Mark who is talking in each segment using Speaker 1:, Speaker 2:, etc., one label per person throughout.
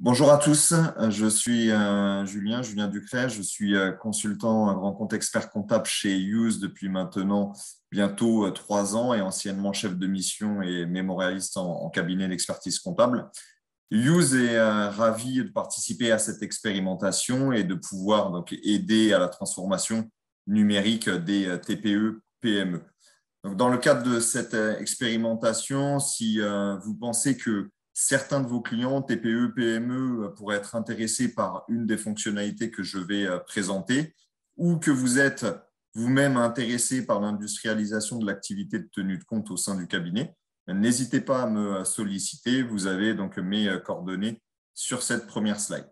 Speaker 1: Bonjour à tous, je suis Julien Ducret, je suis consultant grand compte expert comptable chez Use depuis maintenant bientôt 3 ans et anciennement chef de mission et mémorialiste en cabinet d'expertise comptable. Use est ravi de participer à cette expérimentation et de pouvoir donc aider à la transformation numérique des TPE-PME. Donc, dans le cadre de cette expérimentation, si vous pensez que certains de vos clients TPE, PME pourraient être intéressés par une des fonctionnalités que je vais présenter, ou que vous êtes vous-même intéressé par l'industrialisation de l'activité de tenue de compte au sein du cabinet, n'hésitez pas à me solliciter. Vous avez donc mes coordonnées sur cette première slide.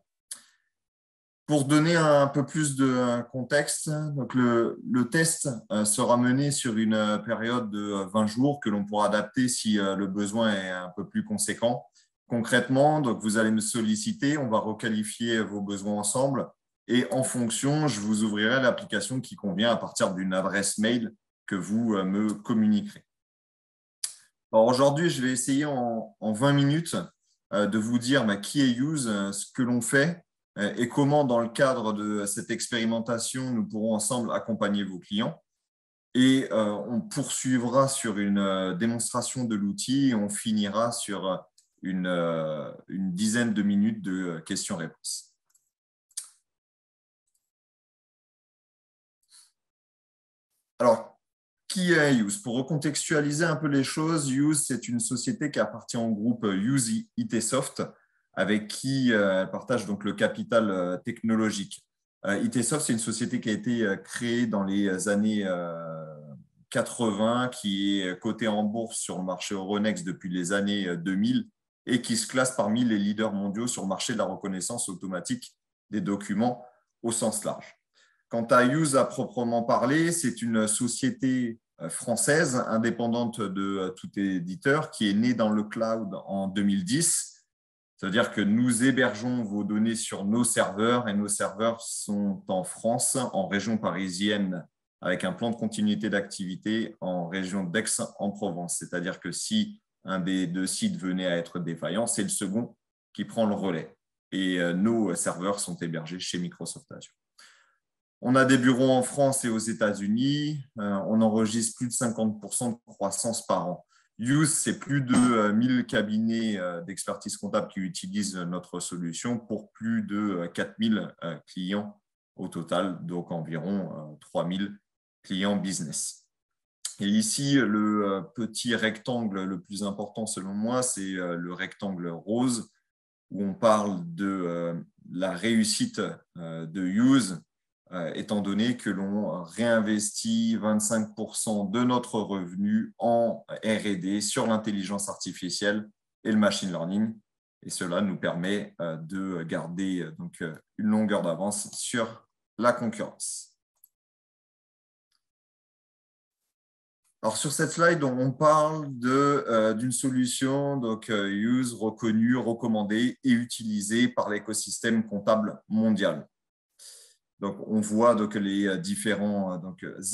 Speaker 1: Pour donner un peu plus de contexte, donc le test sera mené sur une période de 20 jours que l'on pourra adapter si le besoin est un peu plus conséquent. Concrètement, donc vous allez me solliciter, on va requalifier vos besoins ensemble et en fonction, je vous ouvrirai l'application qui convient à partir d'une adresse mail que vous me communiquerez. Alors aujourd'hui, je vais essayer en 20 minutes de vous dire qui est Use, ce que l'on fait, et comment, dans le cadre de cette expérimentation, nous pourrons ensemble accompagner vos clients. Et on poursuivra sur une démonstration de l'outil et on finira sur une dizaine de minutes de questions-réponses. Alors, qui est Use? Pour recontextualiser un peu les choses, Use, c'est une société qui appartient au groupe Use ITsoft, avec qui elle partage donc le capital technologique. ITsoft, c'est une société qui a été créée dans les années 80, qui est cotée en bourse sur le marché Euronext depuis les années 2000 et qui se classe parmi les leaders mondiaux sur le marché de la reconnaissance automatique des documents au sens large. Quant à Use à proprement parler, c'est une société française indépendante de tout éditeur qui est née dans le cloud en 2010. C'est-à-dire que nous hébergeons vos données sur nos serveurs et nos serveurs sont en France, en région parisienne, avec un plan de continuité d'activité en région d'Aix-en-Provence. C'est-à-dire que si un des deux sites venait à être défaillant, c'est le second qui prend le relais. Et nos serveurs sont hébergés chez Microsoft Azure. On a des bureaux en France et aux États-Unis. On enregistre plus de 50% de croissance par an. Use, c'est plus de 1000 cabinets d'expertise comptable qui utilisent notre solution pour plus de 4000 clients au total, donc environ 3000 clients business. Et ici, le petit rectangle le plus important selon moi, c'est le rectangle rose où on parle de la réussite de Use, étant donné que l'on réinvestit 25% de notre revenu en R&D sur l'intelligence artificielle et le machine learning. Et cela nous permet de garder donc une longueur d'avance sur la concurrence. Alors, sur cette slide, on parle d'une solution donc, Use reconnue, recommandée et utilisée par l'écosystème comptable mondial. Donc, on voit donc les différents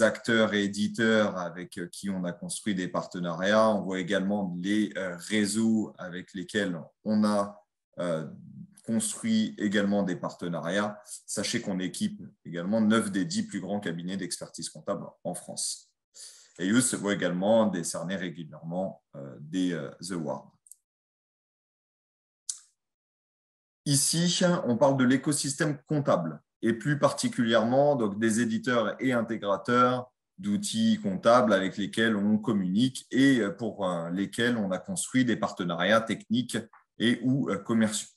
Speaker 1: acteurs et éditeurs avec qui on a construit des partenariats. On voit également les réseaux avec lesquels on a construit également des partenariats. Sachez qu'on équipe également 9 des 10 plus grands cabinets d'expertise comptable en France. Et Use se voit également décerner régulièrement des awards. Ici, on parle de l'écosystème comptable et plus particulièrement donc, des éditeurs et intégrateurs d'outils comptables avec lesquels on communique et pour lesquels on a construit des partenariats techniques et ou commerciaux.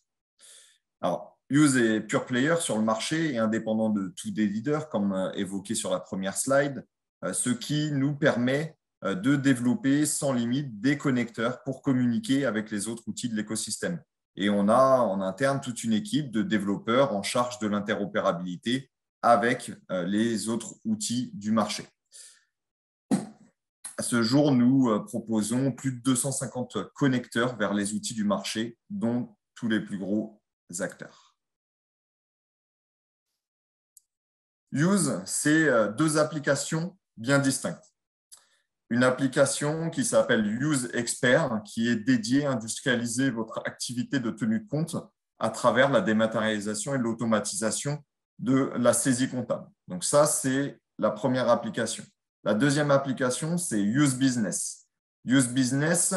Speaker 1: Alors, Use est pure player sur le marché et indépendant de tout éditeur, comme évoqué sur la première slide, ce qui nous permet de développer sans limite des connecteurs pour communiquer avec les autres outils de l'écosystème. Et on a en interne toute une équipe de développeurs en charge de l'interopérabilité avec les autres outils du marché. À ce jour, nous proposons plus de 250 connecteurs vers les outils du marché, dont tous les plus gros acteurs. Use, c'est 2 applications bien distinctes. Une application qui s'appelle Use Expert, qui est dédiée à industrialiser votre activité de tenue de compte à travers la dématérialisation et l'automatisation de la saisie comptable. Donc ça, c'est la première application. La deuxième application, c'est Use Business. Use Business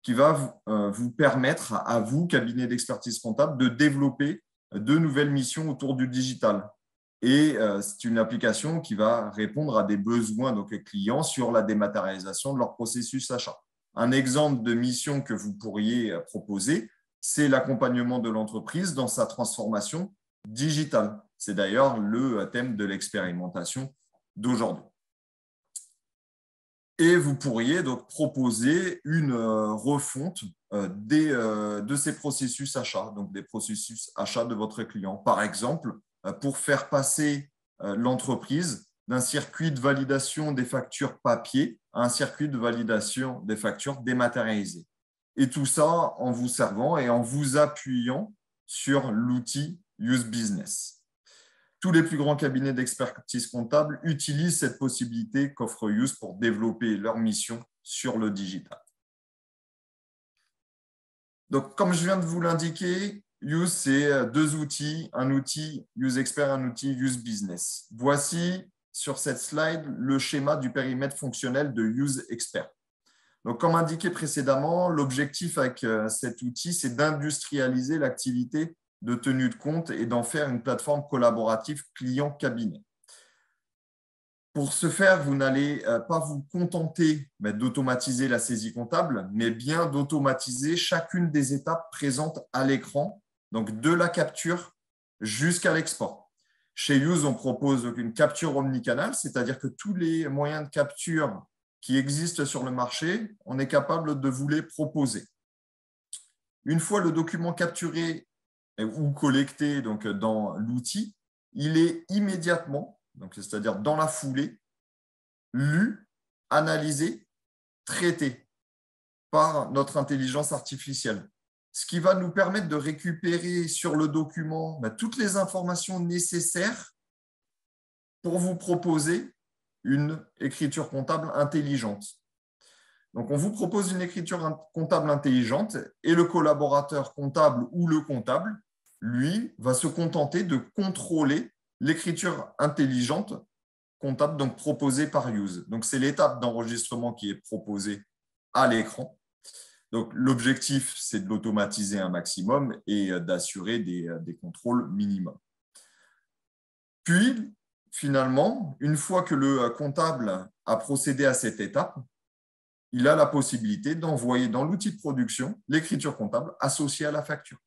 Speaker 1: qui va vous permettre à vous, cabinet d'expertise comptable, de développer de nouvelles missions autour du digital. Et c'est une application qui va répondre à des besoins donc, clients sur la dématérialisation de leur processus achat. Un exemple de mission que vous pourriez proposer, c'est l'accompagnement de l'entreprise dans sa transformation digitale. C'est d'ailleurs le thème de l'expérimentation d'aujourd'hui. Et vous pourriez donc proposer une refonte de ces processus achats, donc des processus achats de votre client. Par exemple, pour faire passer l'entreprise d'un circuit de validation des factures papier à un circuit de validation des factures dématérialisées. Et tout ça en vous servant et en vous appuyant sur l'outil Use Business. Tous les plus grands cabinets d'expertise comptable utilisent cette possibilité qu'offre Use pour développer leur mission sur le digital. Donc, comme je viens de vous l'indiquer, Use, c'est deux outils, un outil Use Expert, un outil Use Business. Voici sur cette slide le schéma du périmètre fonctionnel de Use Expert. Donc, comme indiqué précédemment, l'objectif avec cet outil, c'est d'industrialiser l'activité de tenue de compte et d'en faire une plateforme collaborative client-cabinet. Pour ce faire, vous n'allez pas vous contenter d'automatiser la saisie comptable, mais bien d'automatiser chacune des étapes présentes à l'écran, donc de la capture jusqu'à l'export. Chez Use, on propose une capture omnicanal, c'est-à-dire que tous les moyens de capture qui existent sur le marché, on est capable de vous les proposer. Une fois le document capturé ou collecté donc, dans l'outil, il est immédiatement, c'est-à-dire dans la foulée, lu, analysé, traité par notre intelligence artificielle. Ce qui va nous permettre de récupérer sur le document toutes les informations nécessaires pour vous proposer une écriture comptable intelligente. Donc, on vous propose une écriture comptable intelligente et le collaborateur comptable ou le comptable, lui, va se contenter de contrôler l'écriture intelligente comptable donc proposée par Use. Donc, c'est l'étape d'enregistrement qui est proposée à l'écran. Donc, l'objectif, c'est de l'automatiser un maximum et d'assurer des contrôles minimums. Puis, finalement, une fois que le comptable a procédé à cette étape, il a la possibilité d'envoyer dans l'outil de production l'écriture comptable associée à la facture.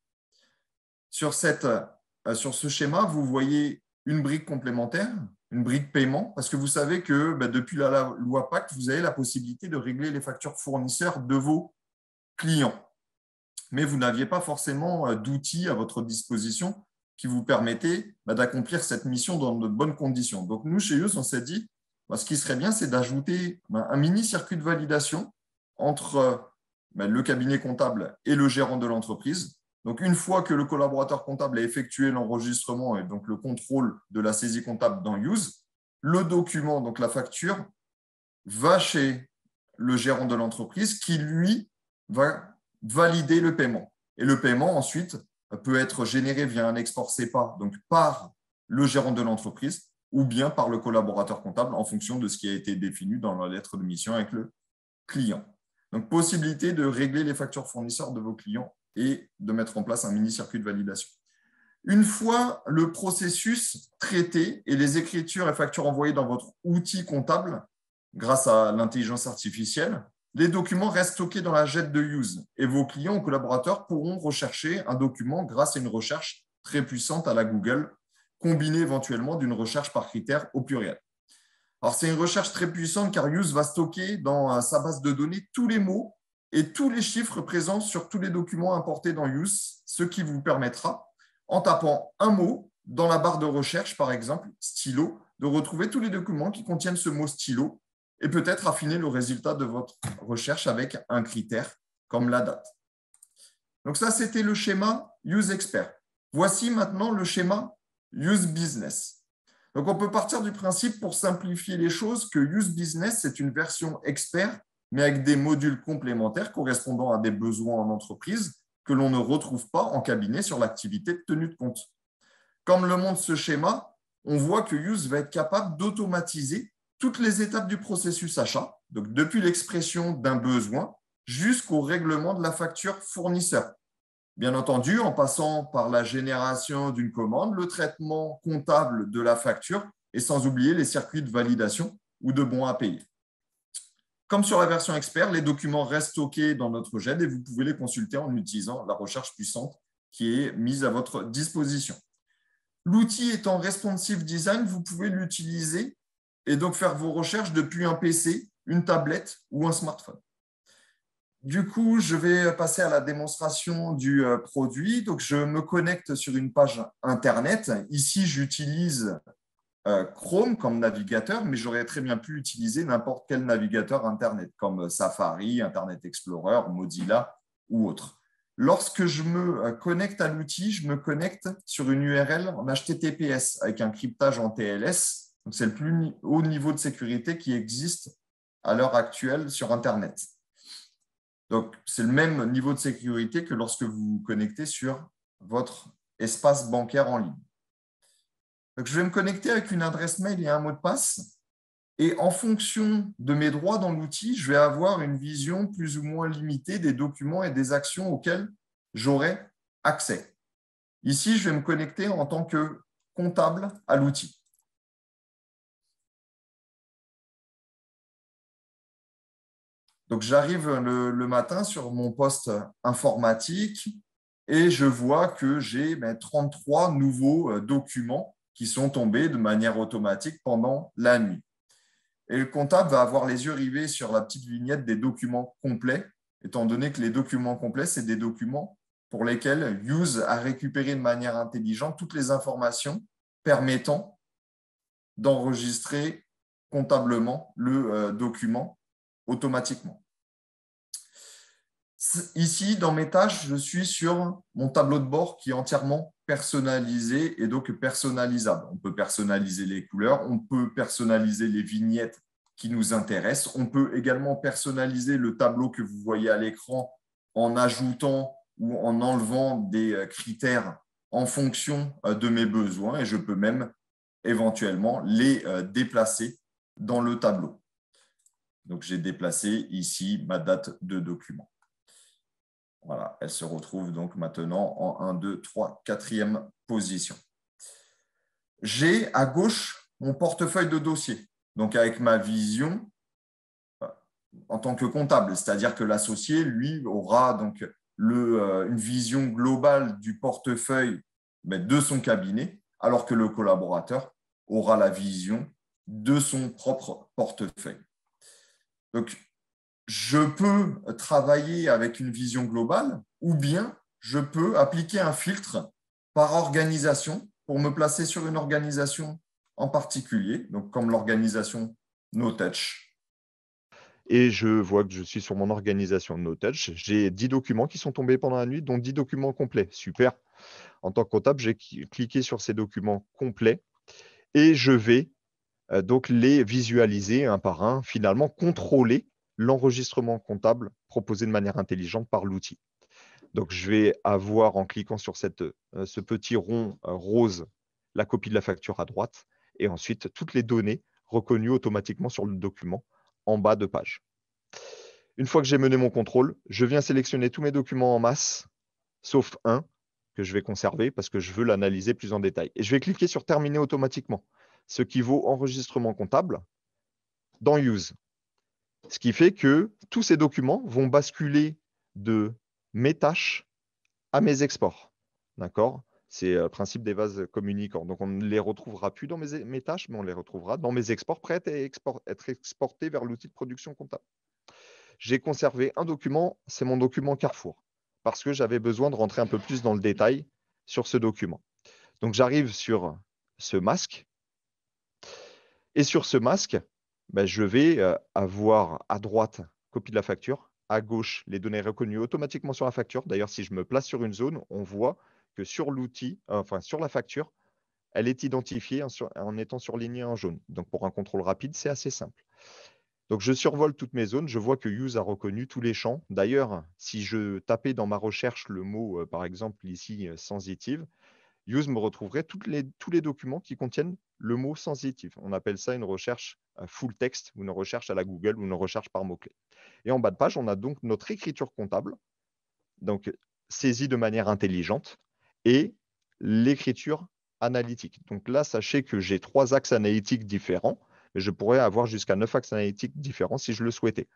Speaker 1: Sur ce schéma, vous voyez une brique complémentaire, une brique paiement, parce que vous savez que depuis la loi Pacte, vous avez la possibilité de régler les factures fournisseurs de vos clients. Mais vous n'aviez pas forcément d'outils à votre disposition qui vous permettaient d'accomplir cette mission dans de bonnes conditions. Donc, nous, chez Use, on s'est dit, ce qui serait bien, c'est d'ajouter un mini-circuit de validation entre le cabinet comptable et le gérant de l'entreprise. Donc, une fois que le collaborateur comptable a effectué l'enregistrement et donc le contrôle de la saisie comptable dans Use, le document, donc la facture, va chez le gérant de l'entreprise qui, lui, va valider le paiement. Et le paiement, ensuite, peut être généré via un export CEPA, donc par le gérant de l'entreprise, ou bien par le collaborateur comptable en fonction de ce qui a été défini dans la lettre de mission avec le client. Donc, possibilité de régler les factures fournisseurs de vos clients et de mettre en place un mini-circuit de validation. Une fois le processus traité et les écritures et factures envoyées dans votre outil comptable, grâce à l'intelligence artificielle, les documents restent stockés dans la JET de Use et vos clients ou collaborateurs pourront rechercher un document grâce à une recherche très puissante à la Google, combinée éventuellement d'une recherche par critère au pluriel. Alors, c'est une recherche très puissante car Use va stocker dans sa base de données tous les mots et tous les chiffres présents sur tous les documents importés dans Use, ce qui vous permettra, en tapant un mot dans la barre de recherche, par exemple, stylo, de retrouver tous les documents qui contiennent ce mot stylo et peut-être affiner le résultat de votre recherche avec un critère comme la date. Donc ça, c'était le schéma Use Expert. Voici maintenant le schéma Use Business. Donc on peut partir du principe, pour simplifier les choses, que Use Business, c'est une version expert, mais avec des modules complémentaires correspondant à des besoins en entreprise que l'on ne retrouve pas en cabinet sur l'activité de tenue de compte. Comme le montre ce schéma, on voit que Use va être capable d'automatiser toutes les étapes du processus achat, donc depuis l'expression d'un besoin jusqu'au règlement de la facture fournisseur. Bien entendu, en passant par la génération d'une commande, le traitement comptable de la facture et sans oublier les circuits de validation ou de bons à payer. Comme sur la version expert, les documents restent stockés dans notre GED et vous pouvez les consulter en utilisant la recherche puissante qui est mise à votre disposition. L'outil étant responsive design, vous pouvez l'utiliser et donc faire vos recherches depuis un PC, une tablette ou un smartphone. Du coup, je vais passer à la démonstration du produit. Donc, je me connecte sur une page Internet. Ici, j'utilise Chrome comme navigateur, mais j'aurais très bien pu utiliser n'importe quel navigateur Internet, comme Safari, Internet Explorer, Mozilla ou autre. Lorsque je me connecte à l'outil, je me connecte sur une URL en HTTPS avec un cryptage en TLS. C'est le plus haut niveau de sécurité qui existe à l'heure actuelle sur Internet. Donc, c'est le même niveau de sécurité que lorsque vous vous connectez sur votre espace bancaire en ligne. Donc, je vais me connecter avec une adresse mail et un mot de passe. Et en fonction de mes droits dans l'outil, je vais avoir une vision plus ou moins limitée des documents et des actions auxquelles j'aurai accès. Ici, je vais me connecter en tant que comptable à l'outil. Donc, j'arrive le matin sur mon poste informatique et je vois que j'ai 33 nouveaux documents qui sont tombés de manière automatique pendant la nuit. Et le comptable va avoir les yeux rivés sur la petite vignette des documents complets, étant donné que les documents complets, c'est des documents pour lesquels Use a récupéré de manière intelligente toutes les informations permettant d'enregistrer comptablement le document automatiquement. Ici, dans mes tâches, je suis sur mon tableau de bord qui est entièrement personnalisé et donc personnalisable. On peut personnaliser les couleurs, on peut personnaliser les vignettes qui nous intéressent. On peut également personnaliser le tableau que vous voyez à l'écran en ajoutant ou en enlevant des critères en fonction de mes besoins et je peux même éventuellement les déplacer dans le tableau. Donc, j'ai déplacé ici ma date de document. Voilà, elle se retrouve donc maintenant en 1, 2, 3, 4e position. J'ai à gauche mon portefeuille de dossier, donc avec ma vision en tant que comptable, c'est-à-dire que l'associé, lui, aura donc une vision globale du portefeuille de son cabinet, alors que le collaborateur aura la vision de son propre portefeuille. Donc, je peux travailler avec une vision globale ou bien je peux appliquer un filtre par organisation pour me placer sur une organisation en particulier, donc comme l'organisation No Touch.
Speaker 2: Et je vois que je suis sur mon organisation No Touch. J'ai 10 documents qui sont tombés pendant la nuit, dont 10 documents complets. Super. En tant que comptable, j'ai cliqué sur ces documents complets et je vais donc les visualiser un par un, finalement contrôler l'enregistrement comptable proposé de manière intelligente par l'outil. Donc, je vais avoir, en cliquant sur ce petit rond rose, la copie de la facture à droite et ensuite toutes les données reconnues automatiquement sur le document en bas de page. Une fois que j'ai mené mon contrôle, je viens sélectionner tous mes documents en masse, sauf un que je vais conserver parce que je veux l'analyser plus en détail. Et je vais cliquer sur Terminer automatiquement, ce qui vaut enregistrement comptable dans Use. Ce qui fait que tous ces documents vont basculer de mes tâches à mes exports. D'accord? C'est le principe des vases communicants. Donc, on ne les retrouvera plus dans mes tâches, mais on les retrouvera dans mes exports prêts à être exportés vers l'outil de production comptable. J'ai conservé un document, c'est mon document Carrefour, parce que j'avais besoin de rentrer un peu plus dans le détail sur ce document. Donc, j'arrive sur ce masque. Et sur ce masque, je vais avoir à droite copie de la facture, à gauche les données reconnues automatiquement sur la facture. D'ailleurs, si je me place sur une zone, on voit que sur l'outil, enfin sur la facture, elle est identifiée en étant surlignée en jaune. Donc pour un contrôle rapide, c'est assez simple. Donc, je survole toutes mes zones. Je vois que Use a reconnu tous les champs. D'ailleurs, si je tapais dans ma recherche le mot, par exemple, ici, sensitive, Use me retrouverait tous les documents qui contiennent le mot sensitive. On appelle ça une recherche full text ou une recherche à la Google ou une recherche par mots-clés. Et en bas de page, on a donc notre écriture comptable, donc saisie de manière intelligente, et l'écriture analytique. Donc là, sachez que j'ai 3 axes analytiques différents, mais je pourrais avoir jusqu'à 9 axes analytiques différents si je le souhaitais.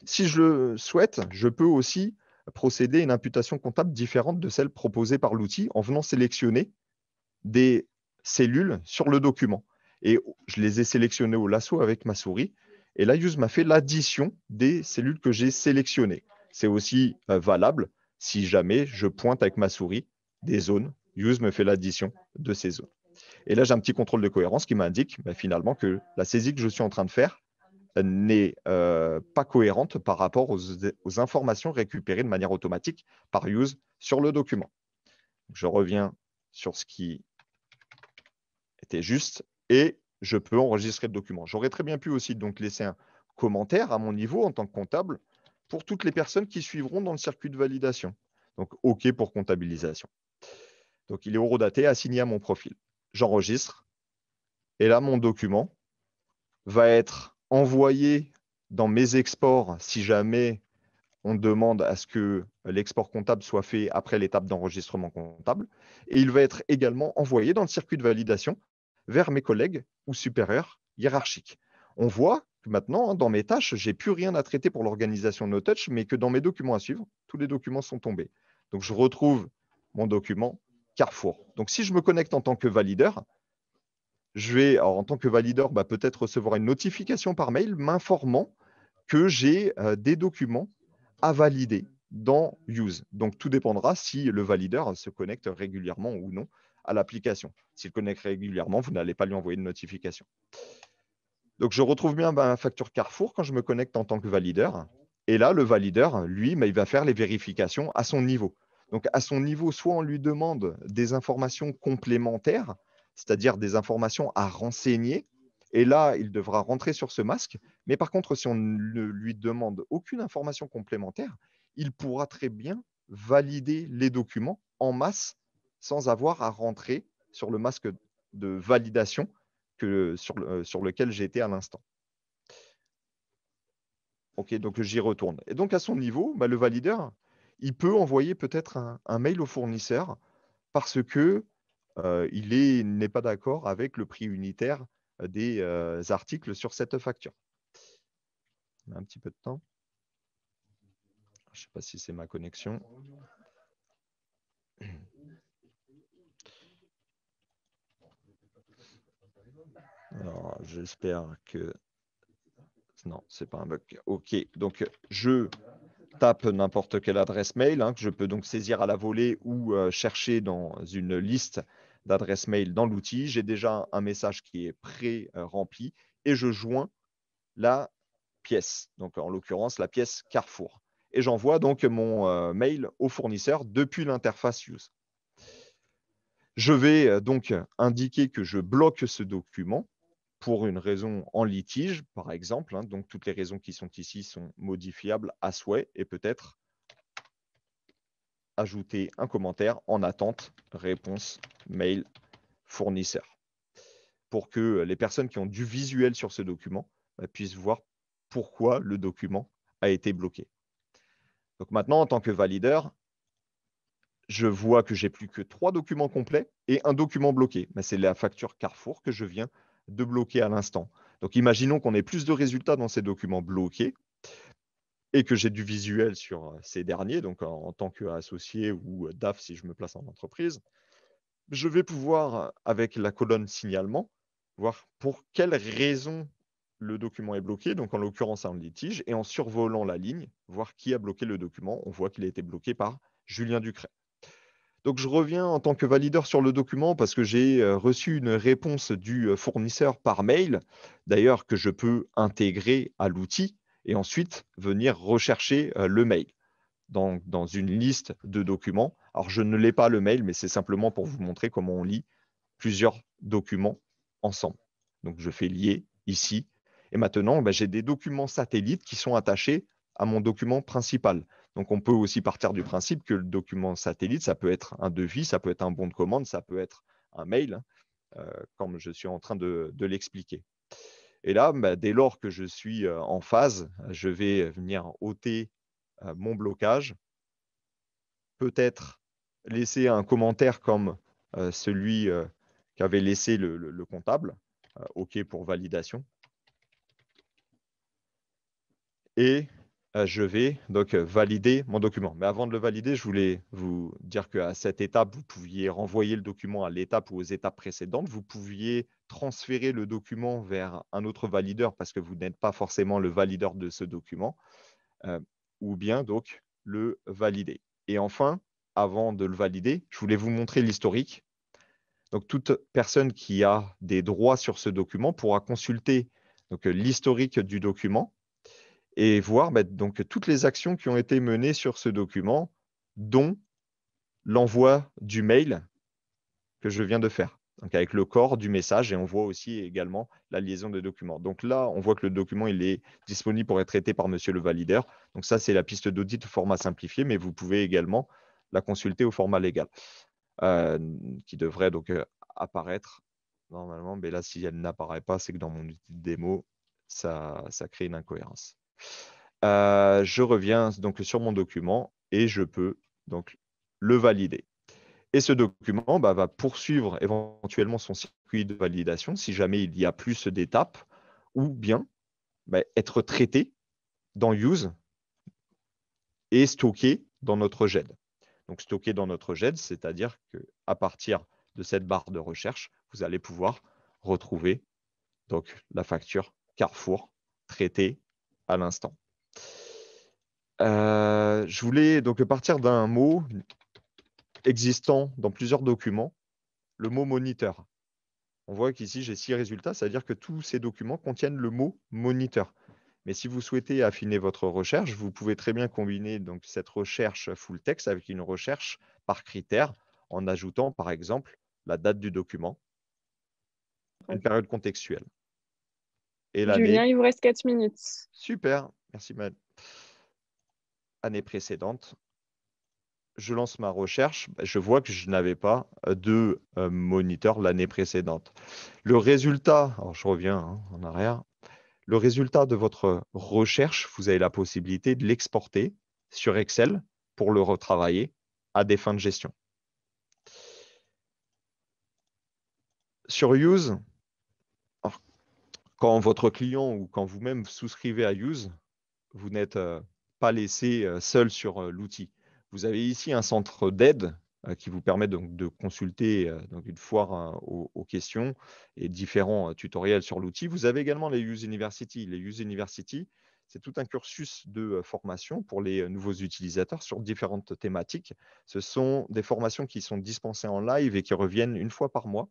Speaker 2: Si je le souhaite, je peux aussi procéder à une imputation comptable différente de celle proposée par l'outil en venant sélectionner des cellules sur le document. Et je les ai sélectionnées au lasso avec ma souris. Et là, Use m'a fait l'addition des cellules que j'ai sélectionnées. C'est aussi valable si jamais je pointe avec ma souris des zones. Use me fait l'addition de ces zones. Et là, j'ai un petit contrôle de cohérence qui m'indique finalement que la saisie que je suis en train de faire n'est pas cohérente par rapport aux informations récupérées de manière automatique par Use sur le document. Je reviens sur ce qui était juste et je peux enregistrer le document. J'aurais très bien pu aussi donc laisser un commentaire à mon niveau en tant que comptable pour toutes les personnes qui suivront dans le circuit de validation. Donc, OK pour comptabilisation. Donc, il est horodaté, assigné à mon profil. J'enregistre et là, mon document va être envoyé dans mes exports si jamais on demande à ce que l'export comptable soit fait après l'étape d'enregistrement comptable. Et il va être également envoyé dans le circuit de validation vers mes collègues ou supérieurs hiérarchiques. On voit que maintenant, dans mes tâches, je n'ai plus rien à traiter pour l'organisation NoTouch, mais que dans mes documents à suivre, tous les documents sont tombés. Donc, je retrouve mon document Carrefour. Donc, si je me connecte en tant que valideur, je vais, alors, en tant que valideur, peut-être recevoir une notification par mail m'informant que j'ai des documents à valider dans Use. Donc, tout dépendra si le valideur se connecte régulièrement ou non à l'application. S'il connecte régulièrement, vous n'allez pas lui envoyer de notification. Donc, je retrouve bien ma facture Carrefour quand je me connecte en tant que valideur. Et là, le valideur, lui, il va faire les vérifications à son niveau. Donc, à son niveau, soit on lui demande des informations complémentaires, c'est-à-dire des informations à renseigner. Et là, il devra rentrer sur ce masque. Mais par contre, si on ne lui demande aucune information complémentaire, il pourra très bien valider les documents en masse sans avoir à rentrer sur le masque de validation sur lequel j'étais à l'instant. Ok, donc j'y retourne. Et donc à son niveau, le valideur, il peut envoyer peut-être un mail au fournisseur parce que il n'est pas d'accord avec le prix unitaire des articles sur cette facture. On a un petit peu de temps. Je ne sais pas si c'est ma connexion. Alors, j'espère que... Non, ce n'est pas un bug. OK, donc je tape n'importe quelle adresse mail que je peux donc saisir à la volée ou chercher dans une liste d'adresses mail dans l'outil. J'ai déjà un message qui est pré-rempli et je joins la pièce, donc en l'occurrence la pièce Carrefour. Et j'envoie donc mon mail au fournisseur depuis l'interface Use. Je vais donc indiquer que je bloque ce document pour une raison en litige, par exemple. Donc, toutes les raisons qui sont ici sont modifiables à souhait et peut-être ajouter un commentaire en attente, réponse, mail, fournisseur. Pour que les personnes qui ont du visuel sur ce document puissent voir pourquoi le document a été bloqué. Donc maintenant, en tant que valideur, je vois que j'ai plus que 3 documents complets et un document bloqué. C'est la facture Carrefour que je viens de bloquer à l'instant. Donc imaginons qu'on ait plus de résultats dans ces documents bloqués et que j'ai du visuel sur ces derniers, donc en tant qu'associé ou DAF si je me place en entreprise. Je vais pouvoir, avec la colonne signalement, voir pour quelle raison le document est bloqué, donc en l'occurrence un litige, et en survolant la ligne, voir qui a bloqué le document. On voit qu'il a été bloqué par Julien Ducret. Donc, je reviens en tant que valideur sur le document parce que j'ai reçu une réponse du fournisseur par mail, d'ailleurs que je peux intégrer à l'outil et ensuite venir rechercher le mail dans une liste de documents. Alors, je ne l'ai pas le mail, mais c'est simplement pour vous montrer comment on lit plusieurs documents ensemble. Donc, je fais lier ici Et maintenant, j'ai des documents satellites qui sont attachés à mon document principal. Donc, on peut aussi partir du principe que le document satellite, ça peut être un devis, ça peut être un bon de commande, ça peut être un mail, comme je suis en train de l'expliquer. Et là, dès lors que je suis en phase, je vais venir ôter mon blocage, peut-être laisser un commentaire comme celui qu'avait laissé le comptable, OK pour validation. Et je vais donc valider mon document. Mais avant de le valider, je voulais vous dire qu'à cette étape, vous pouviez renvoyer le document à l'étape ou aux étapes précédentes. Vous pouviez transférer le document vers un autre valideur parce que vous n'êtes pas forcément le valideur de ce document, ou bien donc le valider. Et enfin, avant de le valider, je voulais vous montrer l'historique. Donc, toute personne qui a des droits sur ce document pourra consulter donc l'historique du document et voir donc toutes les actions qui ont été menées sur ce document, dont l'envoi du mail que je viens de faire, donc avec le corps du message, et on voit aussi également la liaison des documents. Donc là, on voit que le document il est disponible pour être traité par monsieur le valideur. Donc ça, c'est la piste d'audit au format simplifié, mais vous pouvez également la consulter au format légal, qui devrait donc apparaître normalement. Mais là, si elle n'apparaît pas, c'est que dans mon outil de démo, ça crée une incohérence. Je reviens donc sur mon document et je peux donc le valider. Et ce document va poursuivre éventuellement son circuit de validation si jamais il y a plus d'étapes, ou bien être traité dans Use et stocké dans notre GED. Donc stocké dans notre GED, c'est-à-dire qu'à partir de cette barre de recherche, vous allez pouvoir retrouver donc la facture Carrefour traitée à l'instant. Je voulais donc partir d'un mot existant dans plusieurs documents, le mot moniteur. On voit qu'ici, j'ai 6 résultats, c'est-à-dire que tous ces documents contiennent le mot moniteur. Mais si vous souhaitez affiner votre recherche, vous pouvez très bien combiner donc, cette recherche full text avec une recherche par critère en ajoutant, par exemple, la date du document, une période contextuelle et
Speaker 3: Julien,
Speaker 2: l'année.
Speaker 3: il vous reste 4 minutes.
Speaker 2: Super, merci Mad. Année précédente. Je lance ma recherche, je vois que je n'avais pas de moniteur l'année précédente. Le résultat, alors je reviens en arrière, le résultat de votre recherche, vous avez la possibilité de l'exporter sur Excel pour le retravailler à des fins de gestion. Sur Use, quand votre client ou quand vous-même souscrivez à Use, vous n'êtes pas laissé seul sur l'outil. Vous avez ici un centre d'aide qui vous permet donc de consulter donc une foire aux questions et différents tutoriels sur l'outil. Vous avez également les Use University. Les Use University, c'est tout un cursus de formation pour les nouveaux utilisateurs sur différentes thématiques. Ce sont des formations qui sont dispensées en live et qui reviennent une fois par mois.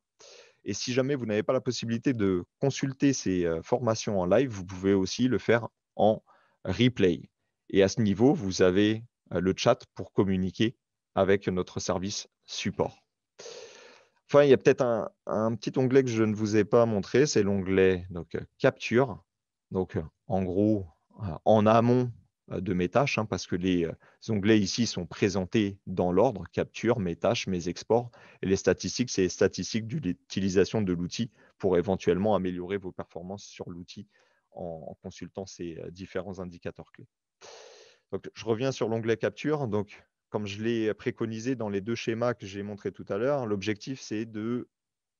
Speaker 2: Et si jamais vous n'avez pas la possibilité de consulter ces formations en live, vous pouvez aussi le faire en replay. Et à ce niveau, vous avez le chat pour communiquer avec notre service support. Enfin, il y a peut-être un petit onglet que je ne vous ai pas montré, c'est l'onglet Capture. Donc, en gros, en amont de mes tâches, parce que les onglets ici sont présentés dans l'ordre, Capture, mes tâches, mes exports. Et les statistiques, c'est les statistiques de l'utilisation de l'outil pour éventuellement améliorer vos performances sur l'outil en consultant ces différents indicateurs clés. Donc, je reviens sur l'onglet Capture. Donc, comme je l'ai préconisé dans les 2 schémas que j'ai montrés tout à l'heure, l'objectif, c'est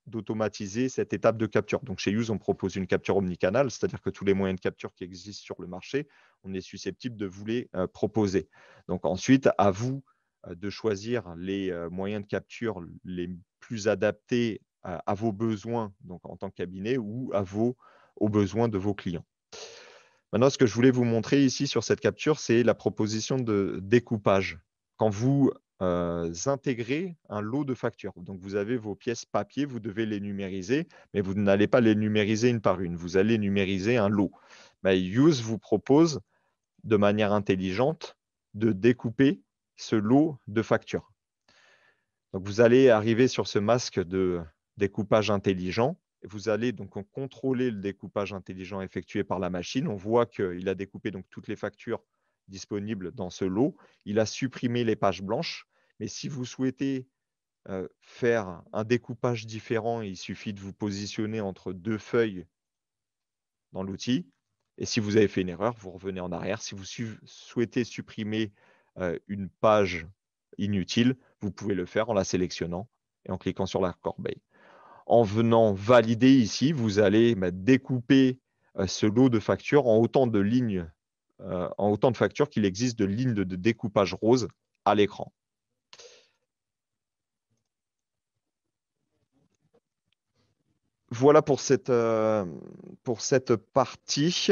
Speaker 2: d'automatiser cette étape de capture. Donc, chez Use, on propose une capture omnicanal, c'est-à-dire que tous les moyens de capture qui existent sur le marché, on est susceptible de vous les proposer. Donc, ensuite, à vous de choisir les moyens de capture les plus adaptés à vos besoins donc en tant que cabinet ou aux besoins de vos clients. Maintenant, ce que je voulais vous montrer ici sur cette capture, c'est la proposition de découpage. Quand vous intégrez un lot de factures, donc vous avez vos pièces papier, vous devez les numériser, mais vous n'allez pas les numériser une par une, vous allez numériser un lot. Use vous propose de manière intelligente de découper ce lot de factures. Donc vous allez arriver sur ce masque de découpage intelligent Vous allez donc contrôler le découpage intelligent effectué par la machine. On voit qu'il a découpé donc toutes les factures disponibles dans ce lot. Il a supprimé les pages blanches. Mais si vous souhaitez faire un découpage différent, il suffit de vous positionner entre 2 feuilles dans l'outil. Et si vous avez fait une erreur, vous revenez en arrière. Si vous souhaitez supprimer une page inutile, vous pouvez le faire en la sélectionnant et en cliquant sur la corbeille. En venant valider ici, vous allez découper ce lot de factures en autant de lignes, en autant de factures qu'il existe de lignes de découpage rose à l'écran. Voilà pour cette partie.